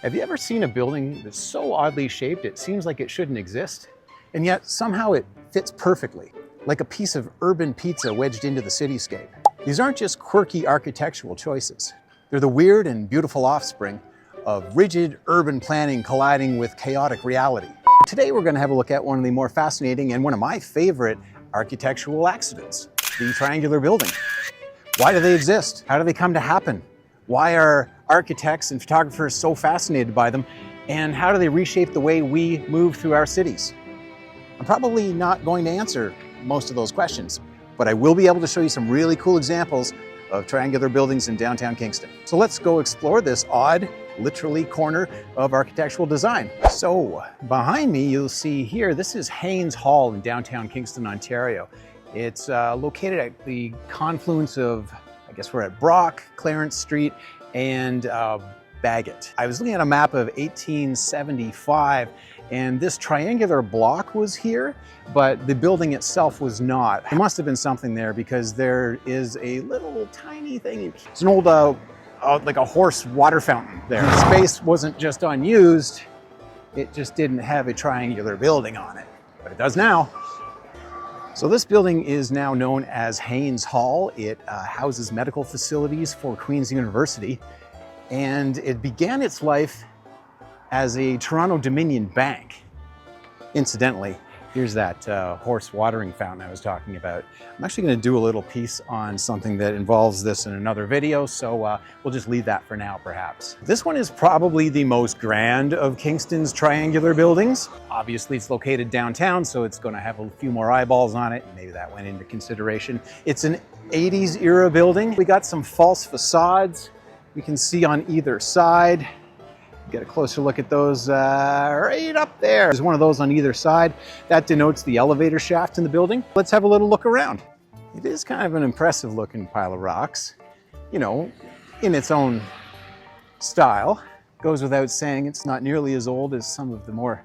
Have you ever seen a building that's so oddly shaped it seems like it shouldn't exist, and yet somehow it fits perfectly, like a piece of urban pizza wedged into the cityscape? These aren't just quirky architectural choices. They're the weird and beautiful offspring of rigid urban planning colliding with chaotic reality. Today we're going to have a look at one of the more fascinating and one of my favorite architectural accidents, the triangular building. Why do they exist? How do they come to happen? Why are architects and photographers so fascinated by them? And how do they reshape the way we move through our cities? I'm probably not going to answer most of those questions, but I will be able to show you some really cool examples of triangular buildings in downtown Kingston. So let's go explore this odd, literally corner of architectural design. So behind me, you'll see here, this is Haynes Hall in downtown Kingston, Ontario. It's located at the confluence of, I guess we're at Brock, Clarence Street, and Bagot. I was looking at a map of 1875, and this triangular block was here, but the building itself was not. There must have been something there because there is a little tiny thing. It's an old, like a horse water fountain there. The space wasn't just unused, it just didn't have a triangular building on it, but it does now. So this building is now known as Haynes Hall. It houses medical facilities for Queen's University, and it began its life as a Toronto Dominion bank. Incidentally, here's that horse watering fountain I was talking about. I'm actually going to do a little piece on something that involves this in another video, so we'll just leave that for now, perhaps. This one is probably the most grand of Kingston's triangular buildings. Obviously, it's located downtown, so it's going to have a few more eyeballs on it, and maybe that went into consideration. It's an 80s era building. We got some false facades we can see on either side. Get a closer look at those right up there. There's one of those on either side. That denotes the elevator shaft in the building. Let's have a little look around. It is kind of an impressive looking pile of rocks, you know, in its own style. Goes without saying, it's not nearly as old as some of the more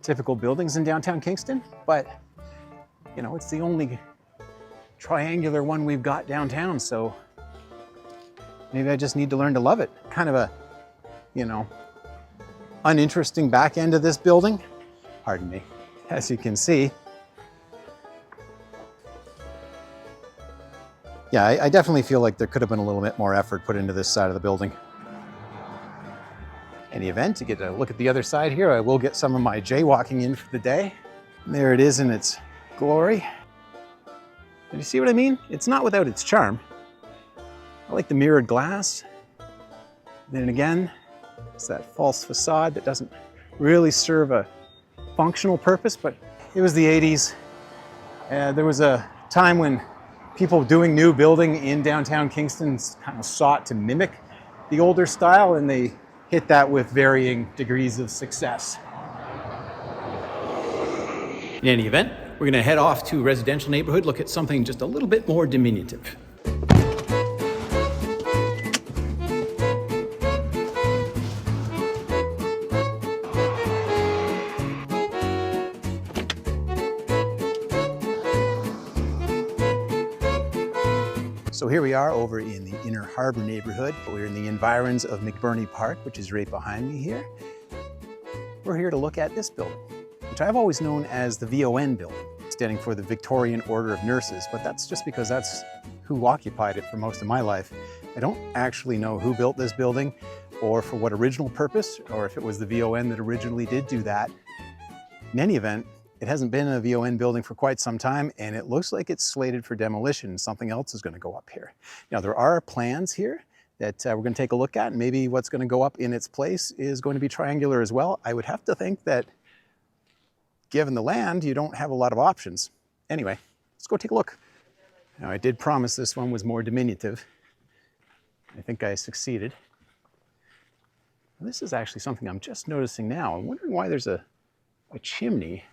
typical buildings in downtown Kingston, but you know, it's the only triangular one we've got downtown, so maybe I just need to learn to love it. Kind of a, you know, uninteresting back end of this building. Pardon me. As you can see. Yeah, I definitely feel like there could have been a little bit more effort put into this side of the building. In any event, to get a look at the other side here, I will get some of my jaywalking in for the day. And there it is in its glory. Do you see what I mean? It's not without its charm. I like the mirrored glass. Then again, it's that false facade that doesn't really serve a functional purpose, but it was the 80s. There was a time when people doing new building in downtown Kingston kind of sought to mimic the older style, and they hit that with varying degrees of success. In any event, we're going to head off to a residential neighborhood, look at something just a little bit more diminutive. So here we are over in the Inner Harbor neighborhood. We're in the environs of McBurney Park, which is right behind me here. We're here to look at this building, which I've always known as the VON building, standing for the Victorian Order of Nurses, but that's just because that's who occupied it for most of my life. I don't actually know who built this building or for what original purpose, or if it was the VON that originally did do that. In any event, it hasn't been a VON building for quite some time, and it looks like it's slated for demolition. Something else is going to go up here. Now, there are plans here that we're going to take a look at, and maybe what's going to go up in its place is going to be triangular as well. I would have to think that, given the land, you don't have a lot of options. Anyway, let's go take a look. Now, I did promise this one was more diminutive. I think I succeeded. This is actually something I'm just noticing now. I'm wondering why there's a chimney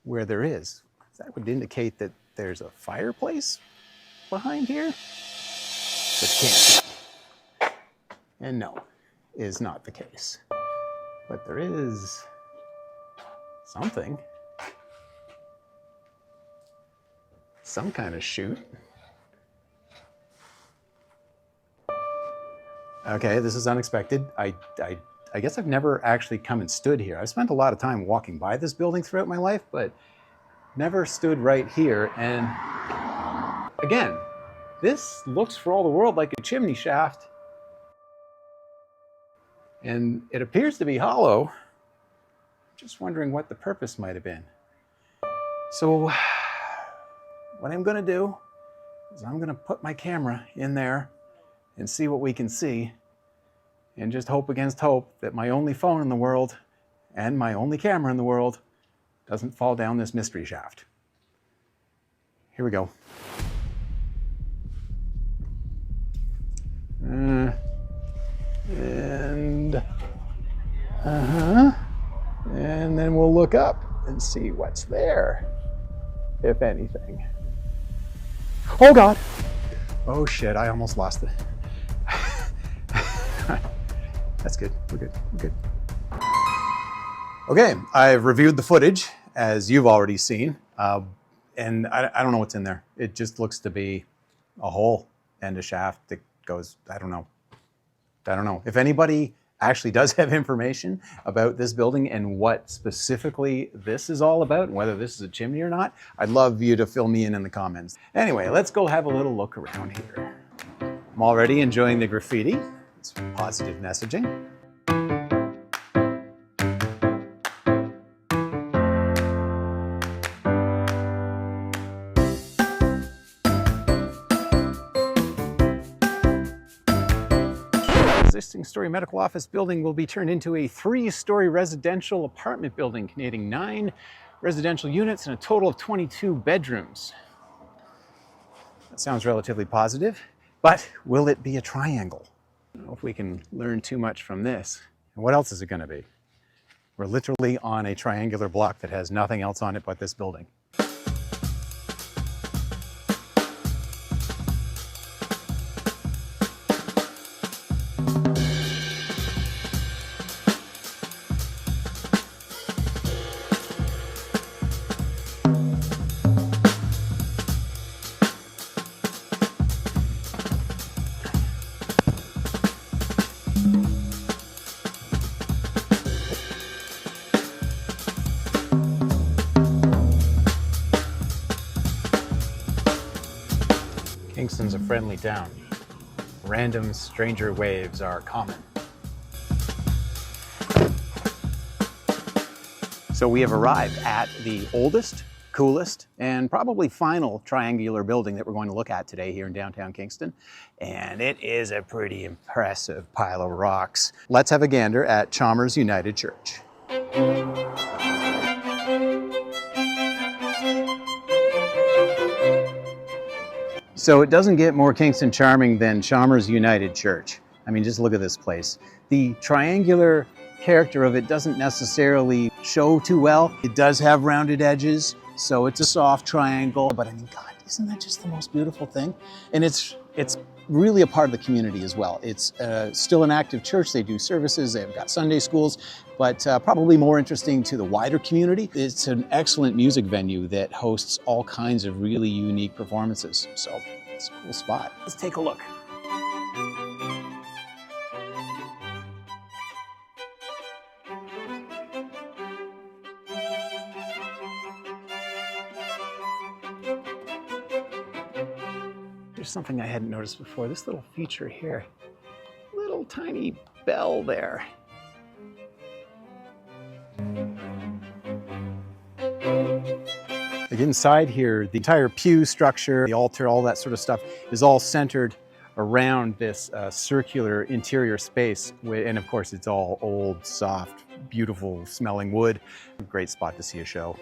where there is. That would indicate that there's a fireplace behind here, but you can't see. And no, is not the case. But there is something. Some kind of chute. Okay, this is unexpected. I I guess I've never actually come and stood here. I've spent a lot of time walking by this building throughout my life, but never stood right here. And again, this looks for all the world like a chimney shaft. And it appears to be hollow. Just wondering what the purpose might have been. So what I'm gonna do is I'm gonna put my camera in there and see what we can see, and just hope against hope that my only phone in the world and my only camera in the world doesn't fall down this mystery shaft. Here we go. And then we'll look up and see what's there, if anything. Oh God! Oh shit, I almost lost it. That's good, we're good, we're good. Okay, I've reviewed the footage, as you've already seen, and I don't know what's in there. It just looks to be a hole and a shaft that goes, I don't know. If anybody actually does have information about this building and what specifically this is all about, and whether this is a chimney or not, I'd love you to fill me in the comments. Anyway, let's go have a little look around here. I'm already enjoying the graffiti. It's positive messaging. Existing story medical office building will be turned into a 3-story residential apartment building containing 9 residential units and a total of 22 bedrooms. That sounds relatively positive, but will it be a triangle? I don't know if we can learn too much from this. And what else is it going to be? We're literally on a triangular block that has nothing else on it but this building. Kingston's a friendly town. Random stranger waves are common. So we have arrived at the oldest, coolest, and probably final triangular building that we're going to look at today here in downtown Kingston. And it is a pretty impressive pile of rocks. Let's have a gander at Chalmers United Church. So it doesn't get more Kingston charming than Chalmers United Church. I mean, just look at this place. The triangular character of it doesn't necessarily show too well. It does have rounded edges, so it's a soft triangle. But I mean, God, isn't that just the most beautiful thing? And it's really a part of the community as well. It's still an active church. They do services, they've got Sunday schools, but probably more interesting to the wider community, it's an excellent music venue that hosts all kinds of really unique performances. So it's a cool spot. Let's take a look. There's something I hadn't noticed before. This little feature here, little tiny bell there. Like inside here, the entire pew structure, the altar, all that sort of stuff is all centered around this circular interior space. And of course, it's all old, soft, beautiful smelling wood. Great spot to see a show.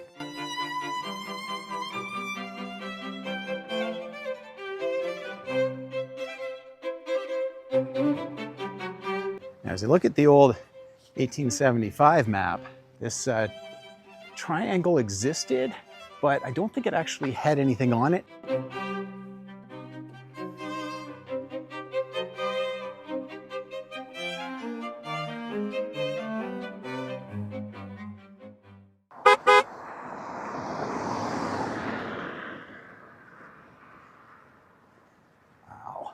Now, as I look at the old 1875 map, this triangle existed, but I don't think it actually had anything on it. Wow,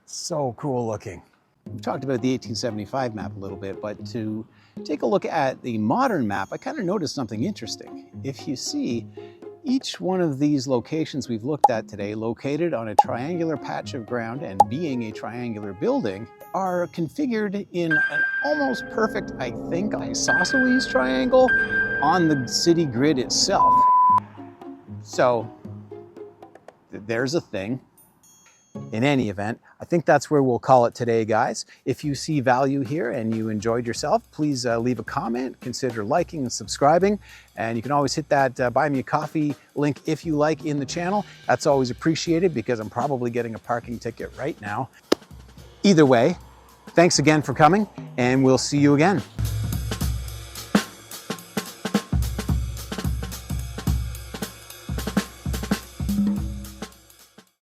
so cool looking. We've talked about the 1875 map a little bit, but to take a look at the modern map, I kind of noticed something interesting. If you see, each one of these locations we've looked at today, located on a triangular patch of ground and being a triangular building, are configured in an almost perfect, I think, isosceles triangle on the city grid itself. So there's a thing. In any event, I think that's where we'll call it today, guys. If you see value here and you enjoyed yourself, please leave a comment, consider liking and subscribing. And you can always hit that Buy Me a Coffee link if you like in the channel. That's always appreciated because I'm probably getting a parking ticket right now. Either way, thanks again for coming, and we'll see you again.